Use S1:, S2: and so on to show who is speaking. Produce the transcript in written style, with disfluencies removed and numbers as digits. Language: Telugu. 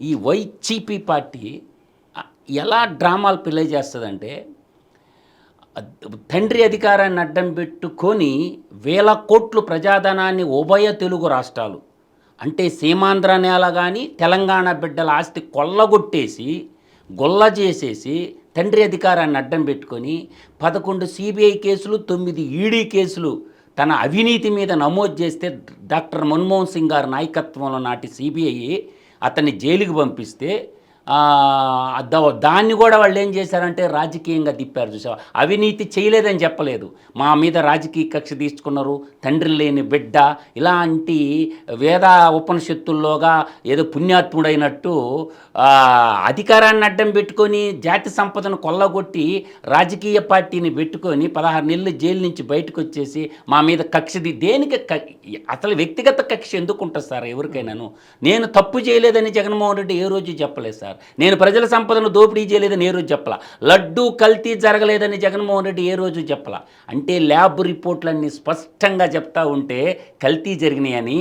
S1: ఈ వైసీపీ పార్టీ ఎలా డ్రామాలు ప్లే చేస్తుందంటే, తండ్రి అధికారాన్ని అడ్డం పెట్టుకొని వేల కోట్లు ప్రజాధనాన్ని ఉభయ తెలుగు రాష్ట్రాలు అంటే సీమాంధ్ర నేల కానీ తెలంగాణ బిడ్డల ఆస్తి కొల్లగొట్టేసి గొల్ల చేసేసి తండ్రి అధికారాన్ని అడ్డం పెట్టుకొని 11 సిబిఐ కేసులు 9 ఈడీ కేసులు తన అవినీతి మీద నమోదు చేస్తే డాక్టర్ మన్మోహన్ సింగ్ గారి నాయకత్వంలో నాటి సిబిఐ అతన్ని జైలుకి పంపిస్తే దాన్ని కూడా వాళ్ళు ఏం చేశారంటే రాజకీయంగా తిప్పారు. చూసావా, అవినీతి చేయలేదని చెప్పలేదు, మా మీద రాజకీయ కక్ష తీసుకున్నారు, తండ్రి లేని బిడ్డ ఇలాంటి వేద ఉపనిషత్తుల్లోగా ఏదో పుణ్యాత్ముడైనట్టు అధికారాన్ని అడ్డం పెట్టుకొని జాతి సంపదను కొల్లగొట్టి రాజకీయ పార్టీని పెట్టుకొని 16 నెలలు జైలు నుంచి బయటకు వచ్చేసి మా మీద కక్షది దేనికి అసలు వ్యక్తిగత కక్ష ఎందుకు ఉంటుంది సార్ ఎవరికైనాను? నేను తప్పు చేయలేదని జగన్మోహన్ రెడ్డి ఏ రోజు చెప్పలేదు సార్. నేను ప్రజల సంపదను దోపిడీ చేయలేదని ఏ రోజు చెప్పలా. లడ్డూ కల్తీ జరగలేదని జగన్మోహన్ రెడ్డి ఏ రోజు చెప్పలా. అంటే ల్యాబ్ రిపోర్ట్లన్నీ స్పష్టంగా చెప్తా ఉంటే కల్తీ జరిగినాయని